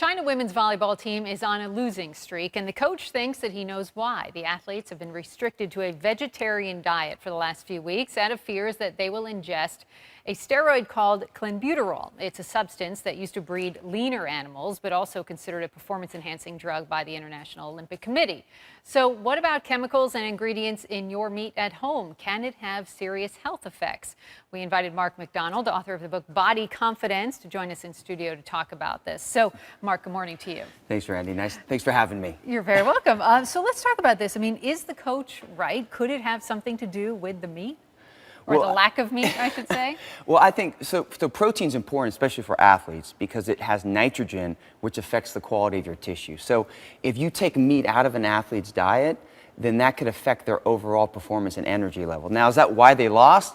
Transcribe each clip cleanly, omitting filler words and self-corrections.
China women's volleyball team is on a losing streak, and the coach thinks that he knows why. The athletes have been restricted to a vegetarian diet for the last few weeks out of fears that they will ingest a steroid called clenbuterol. It's a substance that used to breed leaner animals, but also considered a performance-enhancing drug by the International Olympic Committee. So what about chemicals and ingredients in your meat at home? Can it have serious health effects? We invited Macdonald, author of the book Body Confidence, to join us in studio to talk about this. So, Mark, good morning to you. Thanks, Randy. Thanks for having me. You're very welcome. So let's talk about this. I mean, is the coach right? Could it have something to do with the meat? Or the lack of meat, I should say? Well, I think, so protein's important, especially for athletes, because it has nitrogen, which affects the quality of your tissue. So if you take meat out of an athlete's diet, then that could affect their overall performance and energy level. Now, is that why they lost?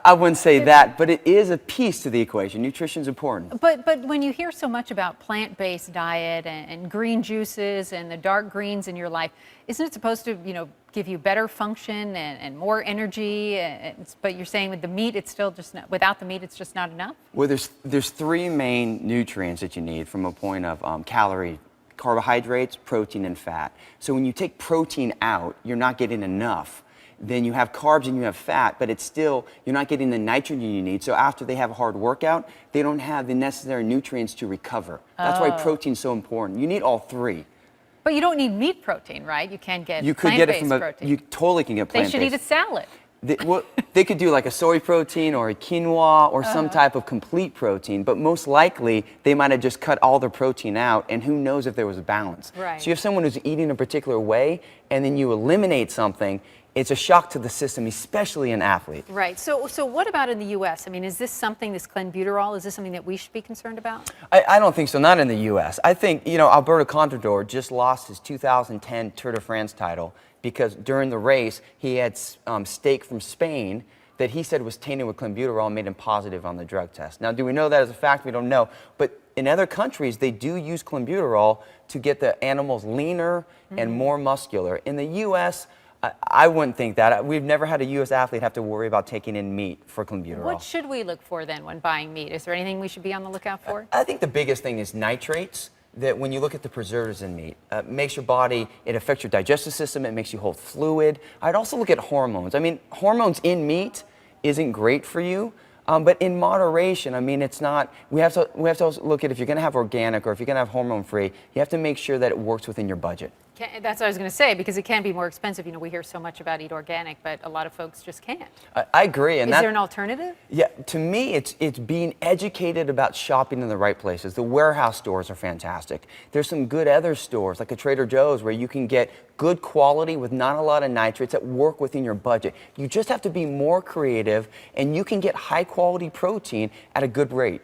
I wouldn't say that, but it is a piece to the equation. Nutrition's important. But when you hear so much about plant-based diet and green juices and the dark greens in your life, isn't it supposed to, give you better function and more energy? But you're saying with the meat, it's still just not, without the meat, it's just not enough? Well, there's three main nutrients that you need from a point of carbohydrates, protein, and fat. So when you take protein out, you're not getting enough. Then you have carbs and you have fat, but it's still, you're not getting the nitrogen you need. So after they have a hard workout, they don't have the necessary nutrients to recover. That's why protein's so important. You need all three. But you don't need meat protein, right? You can get You could get it from protein. You totally can get plant-based. They should eat a salad. They could do like a soy protein or a quinoa or some type of complete protein, but most likely they might have just cut all their protein out, and who knows if there was a balance. Right. So you have someone who's eating a particular way, and then you eliminate something. It's a shock to the system, especially an athlete. Right. So what about in the U.S.? I mean, is this clenbuterol, is this something that we should be concerned about? I don't think so, not in the U.S. I think, Alberto Contador just lost his 2010 Tour de France title because during the race, he had steak from Spain that he said was tainted with clenbuterol and made him positive on the drug test. Now, do we know that as a fact? We don't know. But in other countries, they do use clenbuterol to get the animals leaner and more muscular. In the U.S., I wouldn't think that. We've never had a U.S. athlete have to worry about taking in meat for clenbuterol. What should we look for then when buying meat? Is there anything we should be on the lookout for? I think the biggest thing is nitrates. That when you look at the preservatives in meat, makes your body, it affects your digestive system, it makes you hold fluid. I'd also look at hormones. I mean, hormones in meat isn't great for you, but in moderation. I mean, it's not, we have to also look at if you're gonna have organic or if you're gonna have hormone-free, you have to make sure that it works within your budget. That's what I was going to say, because it can be more expensive. We hear so much about eat organic, but a lot of folks just can't. I agree. And is there an alternative? Yeah, to me, it's being educated about shopping in the right places. The warehouse stores are fantastic. There's some good other stores, like a Trader Joe's, where you can get good quality with not a lot of nitrates that work within your budget. You just have to be more creative, and you can get high-quality protein at a good rate.